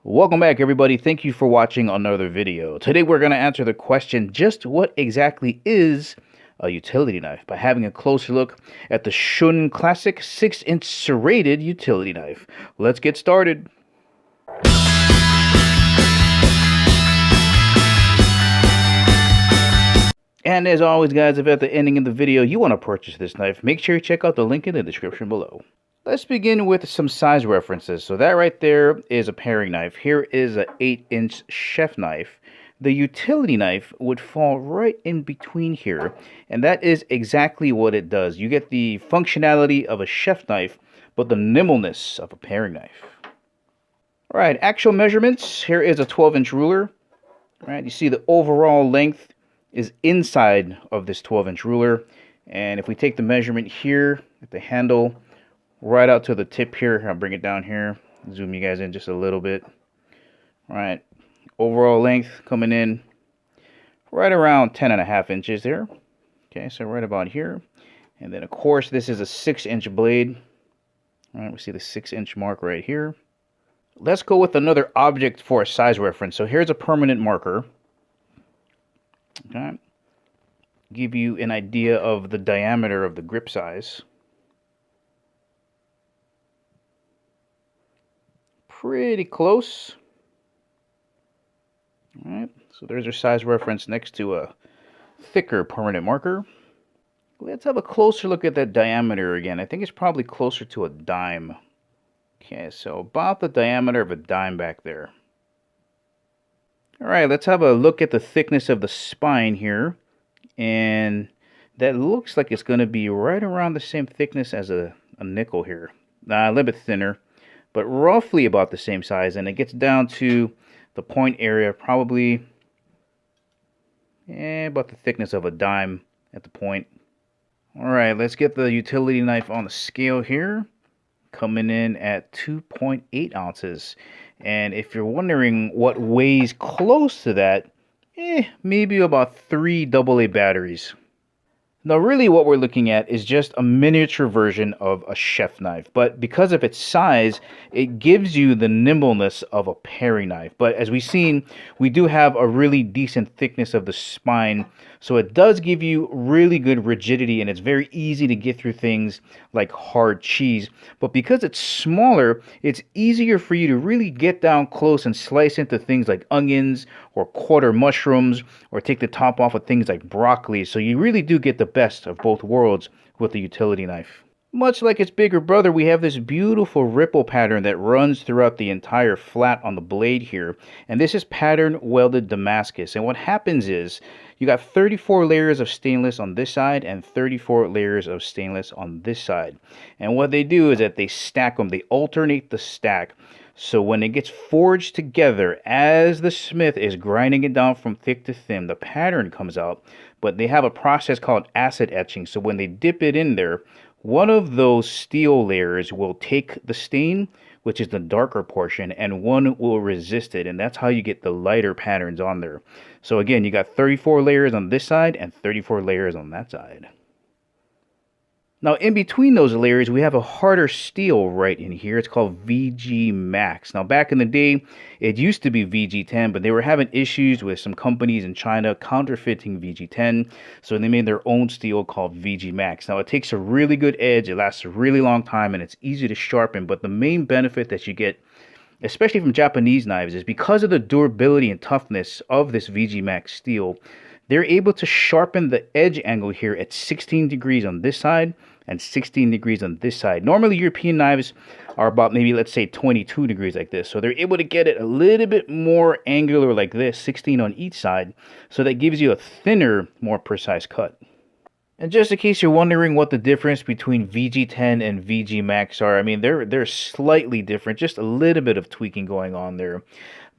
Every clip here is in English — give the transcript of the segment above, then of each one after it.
Welcome back, everybody. Thank you for watching another video. Today we're going to answer the question, just what exactly is a utility knife, by having a closer look at the Shun Classic 6-inch serrated utility knife. Let's get started. And as always, guys, if at the ending of the video you want to purchase this knife, make sure you check out the link in the description below. Let's begin with some size references. So that right there is a paring knife. Here is an 8-inch chef knife. The utility knife would fall right in between here, and that is exactly what it does. You get the functionality of a chef knife, but the nimbleness of a paring knife. All right, actual measurements. Here is a 12-inch ruler. All right, you see the overall length is inside of this 12-inch ruler, and if we take the measurement here at the handle right out to the tip here, I'll bring it down here, zoom you guys in just a little bit. All right, overall length coming in right around 10.5 inches there. Okay, so right about here. And then of course this is a 6-inch blade. All right, we see the 6-inch mark right here. Let's go with another object for a size reference. So here's a permanent marker. Okay, give you an idea of the diameter of the grip size. Pretty close. All right, so there's our size reference next to a thicker permanent marker. Let's have a closer look at that diameter again. I think it's probably closer to a dime. Okay, so about the diameter of a dime back there. All right, let's have a look at the thickness of the spine here. And that looks like it's going to be right around the same thickness as a nickel here. A little bit thinner, but roughly about the same size. And it gets down to the point area, probably about the thickness of a dime at the point. All right, let's get the utility knife on the scale here. Coming in at 2.8 ounces. And if you're wondering what weighs close to that, maybe about 3 AA batteries. Now really what we're looking at is just a miniature version of a chef knife, but because of its size, it gives you the nimbleness of a paring knife. But as we've seen, we do have a really decent thickness of the spine, so it does give you really good rigidity, and it's very easy to get through things like hard cheese. But because it's smaller, it's easier for you to really get down close and slice into things like onions or quarter mushrooms, or take the top off of things like broccoli. So you really do get the best of both worlds with the utility knife. Much like its bigger brother, we have this beautiful ripple pattern that runs throughout the entire flat on the blade here. And this is pattern welded Damascus. And what happens is you got 34 layers of stainless on this side and 34 layers of stainless on this side. And what they do is that they stack them. They alternate the stack. So when it gets forged together, as the smith is grinding it down from thick to thin, the pattern comes out. But they have a process called acid etching. So when they dip it in there, one of those steel layers will take the stain, which is the darker portion, and one will resist it. And that's how you get the lighter patterns on there. So again, you got 34 layers on this side and 34 layers on that side. Now, in between those layers, we have a harder steel right in here. It's called VG Max. Now, back in the day, it used to be VG10, but they were having issues with some companies in China counterfeiting VG10, so they made their own steel called VG Max. Now, it takes a really good edge. It lasts a really long time, and it's easy to sharpen, but the main benefit that you get, especially from Japanese knives, is because of the durability and toughness of this VG Max steel, they're able to sharpen the edge angle here at 16 degrees on this side and 16 degrees on this side. Normally, European knives are about maybe, let's say, 22 degrees like this. So they're able to get it a little bit more angular like this, 16 on each side. So that gives you a thinner, more precise cut. And just in case you're wondering what the difference between VG10 and VG Max are, I mean, they're slightly different, just a little bit of tweaking going on there.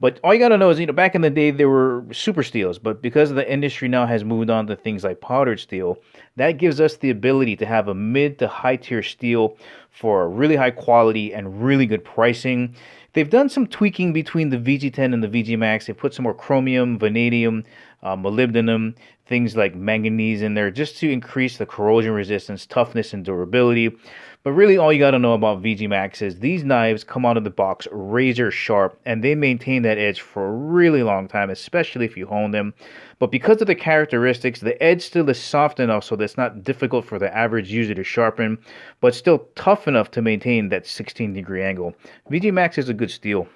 But all you got to know is, back in the day, there were super steels. But because the industry now has moved on to things like powdered steel, that gives us the ability to have a mid to high tier steel for really high quality and really good pricing. They've done some tweaking between the VG10 and the VG Max. They put some more chromium, vanadium, molybdenum, things like manganese in there just to increase the corrosion resistance, toughness, and durability. But really all you got to know about VG Max is these knives come out of the box razor sharp, and they maintain that edge for a really long time, especially if you hone them. But because of the characteristics, the edge still is soft enough so that it's not difficult for the average user to sharpen, but still tough enough to maintain that 16-degree angle. VG Max is a good steel.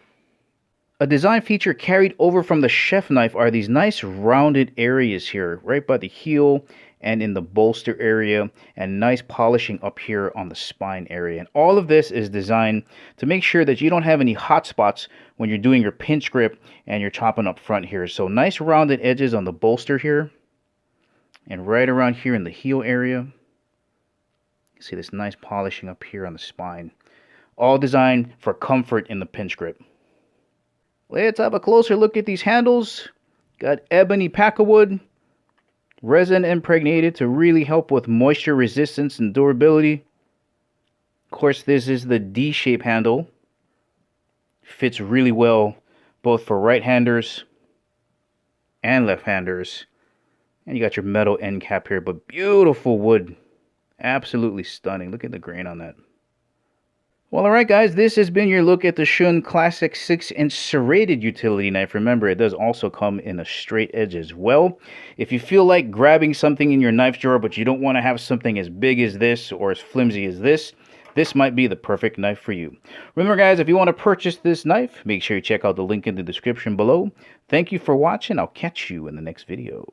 A design feature carried over from the chef knife are these nice rounded areas here, right by the heel and in the bolster area, and nice polishing up here on the spine area. And all of this is designed to make sure that you don't have any hot spots when you're doing your pinch grip and you're chopping up front here. So nice rounded edges on the bolster here and right around here in the heel area. You see this nice polishing up here on the spine. All designed for comfort in the pinch grip. Let's have a closer look at these handles. Got ebony packawood, resin impregnated to really help with moisture resistance and durability. Of course, this is the D-shape handle. Fits really well both for right-handers and left-handers. And you got your metal end cap here, but beautiful wood. Absolutely stunning. Look at the grain on that. Well, alright guys, this has been your look at the Shun Classic 6-inch serrated utility knife. Remember, it does also come in a straight edge as well. If you feel like grabbing something in your knife drawer, but you don't want to have something as big as this or as flimsy as this might be the perfect knife for you. Remember guys, if you want to purchase this knife, make sure you check out the link in the description below. Thank you for watching. I'll catch you in the next video.